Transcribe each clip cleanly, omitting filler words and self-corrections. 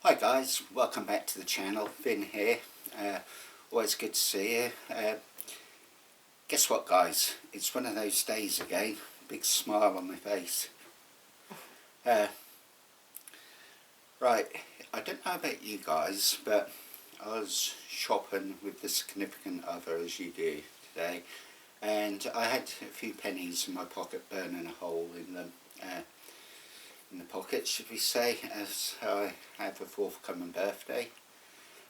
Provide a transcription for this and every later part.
Hi guys, welcome back to the channel. Finn here. Always good to see you. Guess what guys, it's one of those days again. Big smile on my face. Right, I don't know about you guys, but I was shopping with the significant other as you do today, and I had a few pennies in my pocket, burning a hole in them. In the pocket, should we say, as I have a forthcoming birthday.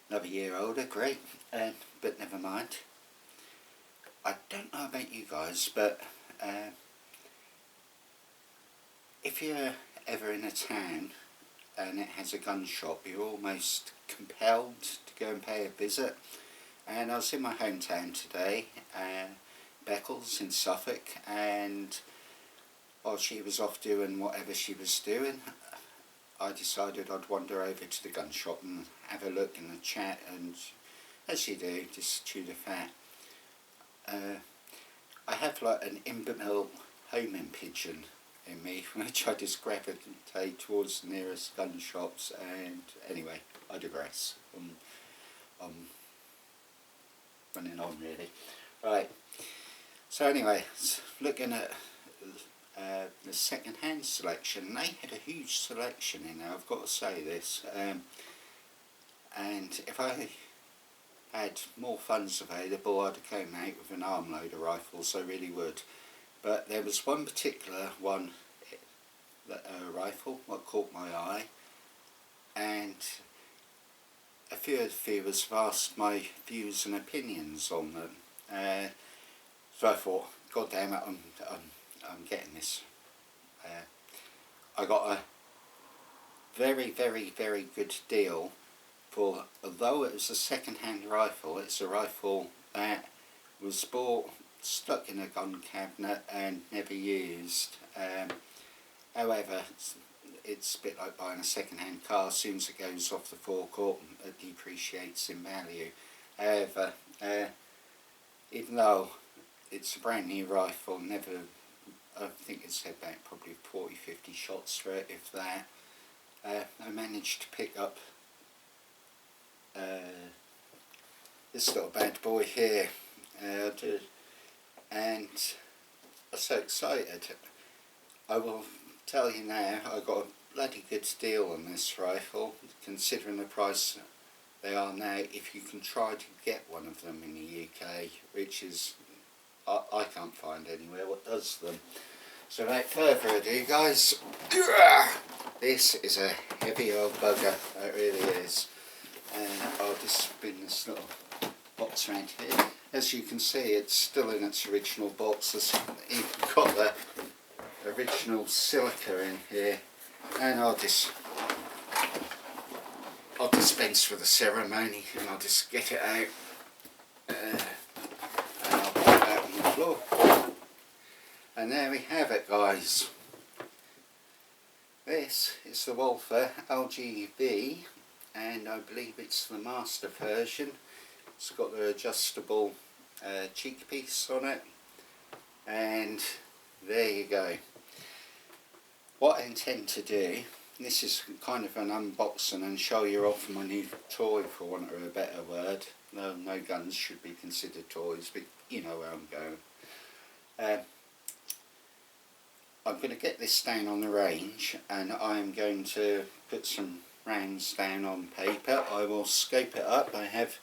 Another year older, great, but never mind. I don't know about you guys, but if you're ever in a town and it has a gun shop, you're almost compelled to go and pay a visit. And I was in my hometown today, Beccles in Suffolk, and while she was off doing whatever she was doing, I decided I'd wander over to the gun shop and have a look and a chat, and as you do, just chew the fat. I have like an inbuilt homing pigeon in me, which I just gravitate towards the nearest gun shops, and anyway, I digress. I'm running on really. Right, so anyway, looking at the second-hand selection, they had a huge selection in there, I've got to say this, and if I had more funds available I'd have come out with an armloader rifles, I really would, but there was one particular one, rifle, what caught my eye, and a few of the viewers have asked my views and opinions on them, so I thought, God damn it, I'm getting this. I got a very good deal for, although it was a second-hand rifle, it's a rifle that was bought, stuck in a gun cabinet and never used. However, it's a bit like buying a second-hand car. As soon as it goes off the forecourt, it depreciates in value. However, even though it's a brand new rifle, I think it's had back probably 40-50 shots for it, if that. I managed to pick up this little bad boy here, and I'm so excited. I will tell you now, I got a bloody good deal on this rifle, considering the price they are now, if you can try to get one of them in the UK, which is, I can't find anywhere what does them. So without further ado guys, this is a heavy old bugger, it really is. And I'll just spin this little box around here. As you can see, it's still in its original box. It's even got the original silica in here, and I'll dispense with the ceremony and I'll just get it out, and I'll put it out on the floor. And there we have it guys. This is the Walther LGV, and I believe it's the master version. It's got the adjustable cheek piece on it, and there you go. What I intend to do, this is kind of an unboxing and show you off my new toy, for want of a better word. No guns should be considered toys, but you know where I'm going. I'm going to get this down on the range, and I'm going to put some rounds down on paper. I will scope it up. I have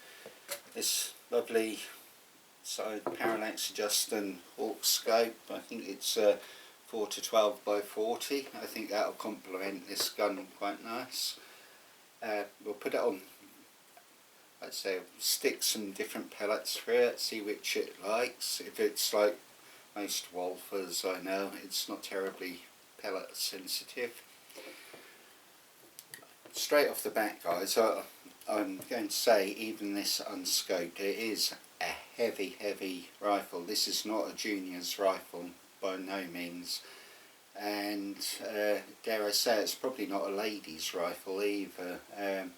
this lovely side parallax adjusting Hawk scope. I think it's 4 to 12 by 40. I think that'll complement this gun quite nice. We'll put it on, I'd say, stick some different pellets through it, see which it likes. If it's like most Walthers I know, it's not terribly pellet sensitive. Straight off the bat guys, I'm going to say, even this unscoped, it is a heavy rifle. This is not a junior's rifle by no means, and dare I say, it's probably not a lady's rifle either. It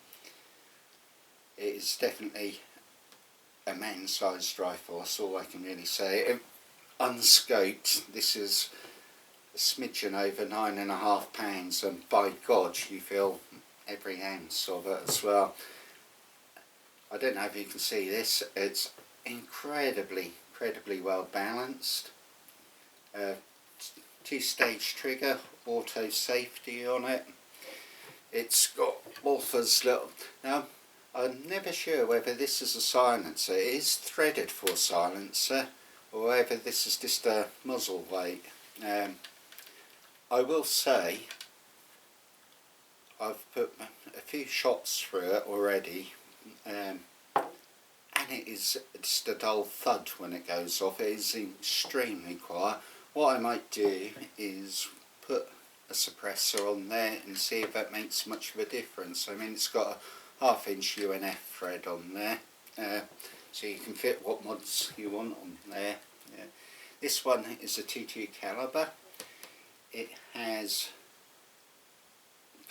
is definitely a man-sized rifle, that's all I can really say. Unscoped, this is a smidgen over 9.5 pounds, and by God, you feel every ounce of it as well. I don't know if you can see this, it's incredibly well balanced. Two-stage trigger, auto safety on it. It's got Walther's little... Now, I'm never sure whether this is a silencer. It is threaded for a silencer, or whether this is just a muzzle weight. I will say, I've put a few shots through it already, and it is just a dull thud when it goes off. It is extremely quiet. What I might do is put a suppressor on there and see if that makes much of a difference. I mean, it's got a 1/2" UNF thread on there, so you can fit what mods you want on there. Yeah. This one is a T2 calibre. It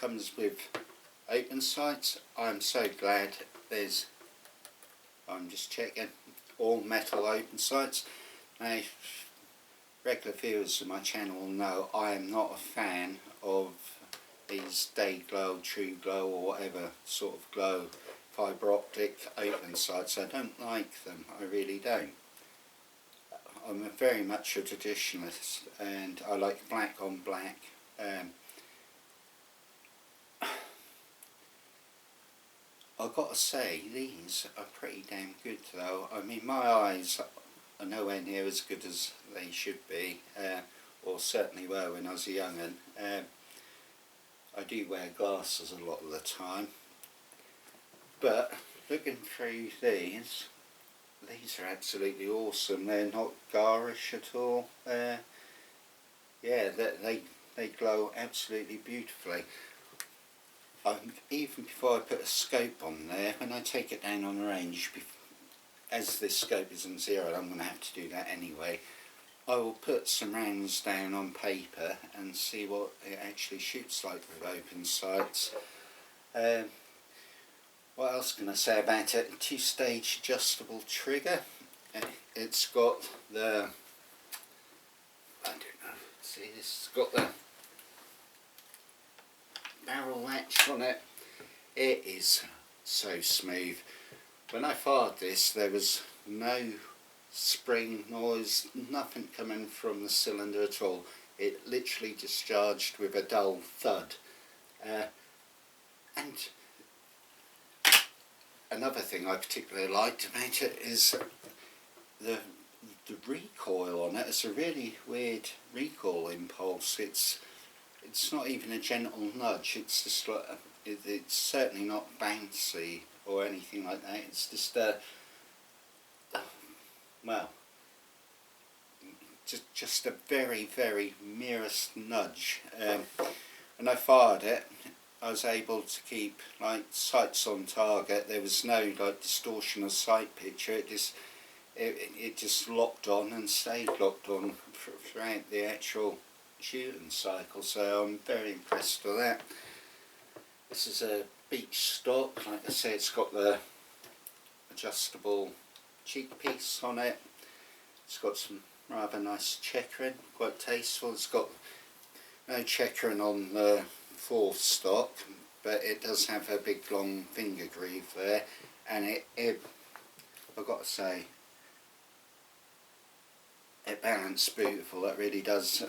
comes with open sights. I'm so glad there's, I'm just checking, all metal open sights. Now, regular viewers of my channel will know I am not a fan of these day glow, true glow, or whatever sort of glow fibre optic open sights. I don't like them, I really don't. I'm very much a traditionalist, and I like black on black. I've got to say, these are pretty damn good though. I mean, my eyes are nowhere near as good as they should be, or certainly were when I was a young'un. I do wear glasses a lot of the time, but looking through these are absolutely awesome. They're not garish at all. Yeah, they glow absolutely beautifully. Even before I put a scope on there, when I take it down on range, as this scope isn't zeroed, I'm going to have to do that anyway. I will put some rounds down on paper and see what it actually shoots like with open sights. What else can I say about it? Two-stage adjustable trigger. It's got the, I don't know, see, this has got the barrel latch on it. It is so smooth. When I fired this, there was no spring noise, nothing coming from the cylinder at all. It literally discharged with a dull thud. And another thing I particularly liked about it is the recoil on it. It's a really weird recoil impulse. It's not even a gentle nudge. It's just like, it's certainly not bouncy or anything like that. It's just well, just a very merest nudge. When I fired it, I was able to keep like sights on target. There was no like distortion of sight picture. It just locked on and stayed locked on throughout the actual shooting cycle. So I'm very impressed with that. This is a beach stock. Like I say, it's got the adjustable cheek piece on it. It's got some rather nice checkering, quite tasteful. It's got no checkering on the fourth stock, but it does have a big long finger groove there, and I've got to say, it balances beautiful. It really does.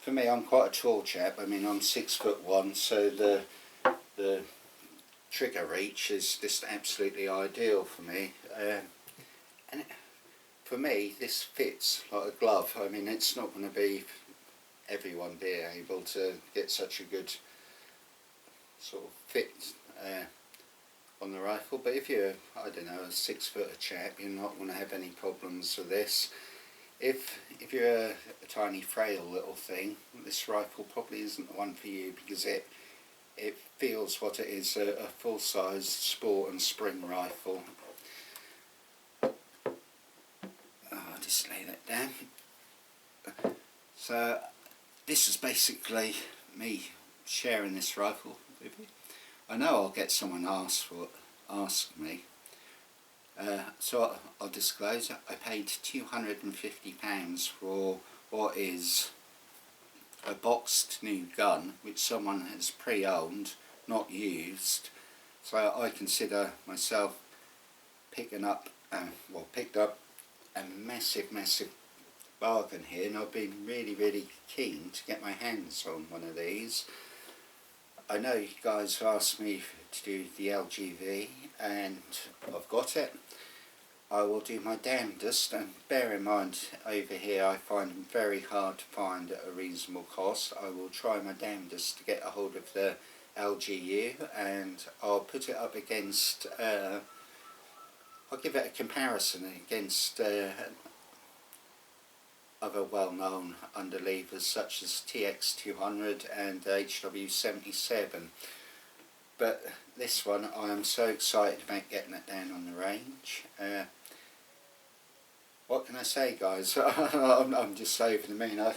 For me, I'm quite a tall chap. I mean, I'm 6'1", so the trigger reach is just absolutely ideal for me. And for me, this fits like a glove. I mean, it's not going to be everyone being able to get such a good sort of fit on the rifle, but if you're, I don't know, a 6 foot chap, you're not going to have any problems with this. If you're a tiny frail little thing, this rifle probably isn't the one for you, because it feels what it is, a full-size sport and spring rifle. I'll just lay that down. So this is basically me sharing this rifle with you. I know I'll get someone ask me. So I'll disclose, I paid £250 for what is a boxed new gun, which someone has pre-owned, not used. So I consider myself picked up a massive bargain here, and I've been really keen to get my hands on one of these. I know you guys have asked me to do the LGV, and I've got it. I will do my damnedest, and bear in mind over here I find them very hard to find at a reasonable cost. I will try my damnedest to get a hold of the LGU, and I'll put it up against, I'll give it a comparison against other well-known underlevers such as TX200 and HW77. But this one I am so excited about getting it down on the range. What can I say, guys? I'm just over the moon.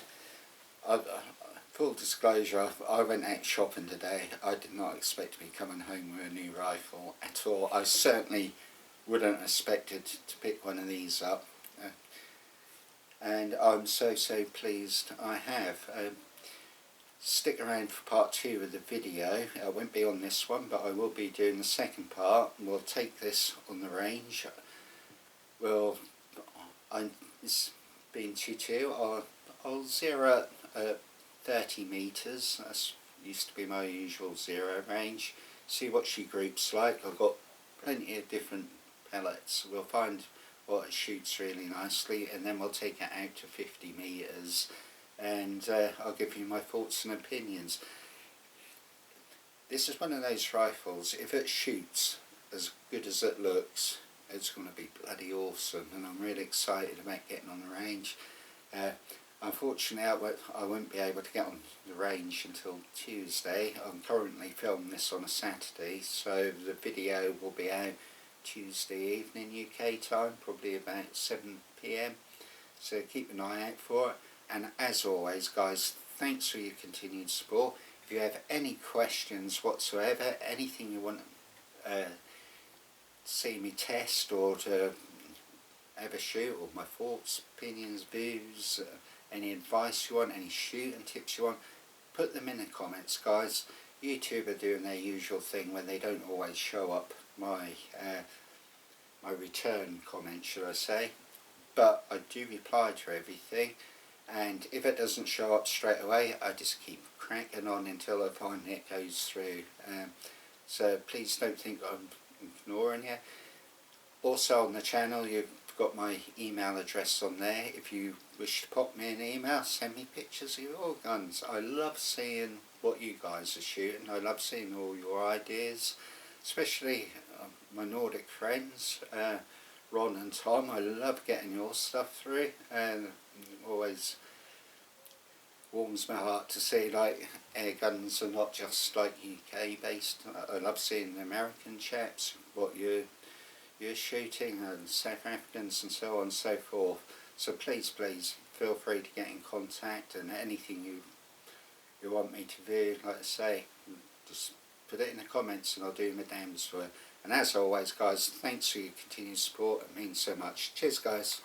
Full disclosure, I went out shopping today. I did not expect to be coming home with a new rifle at all. I certainly wouldn't have expected to pick one of these up. And I'm so pleased I have. Stick around for part 2 of the video. I won't be on this one, but I will be doing the second part. We'll take this on the range. It's been 2-2. I'll zero at 30 metres. That used to be my usual zero range. See what she groups like. I've got plenty of different pellets. We'll find what it shoots really nicely, and then we'll take it out to 50 metres, and I'll give you my thoughts and opinions. This is one of those rifles, if it shoots as good as it looks, it's going to be bloody awesome, and I'm really excited about getting on the range. Unfortunately I won't be able to get on the range until Tuesday. I'm currently filming this on a Saturday, so the video will be out Tuesday evening UK time, probably about 7 PM, so keep an eye out for it. And as always, guys, thanks for your continued support. If you have any questions whatsoever, anything you want to see me test or to ever shoot, or my thoughts, opinions, views, any advice you want, any shooting tips you want, put them in the comments, guys. YouTube are doing their usual thing when they don't always show up my return comment, should I say, but I do reply to everything, and if it doesn't show up straight away, I just keep cracking on until I find it goes through. So please don't think I'm ignoring you. Also on the channel you've got my email address on there. If you wish to pop me an email, send me pictures of your guns. I love seeing what you guys are shooting. I love seeing all your ideas, especially my Nordic friends, Ron and Tom. I love getting your stuff through, and always warms my heart to see like air guns are not just like UK based. I love seeing the American chaps, what you're shooting, and South Africans and so on and so forth. So please feel free to get in contact, and anything you want me to do, like I say, just put it in the comments and I'll do my damnedest for it. And as always, guys, thanks for your continued support. It means so much. Cheers, guys.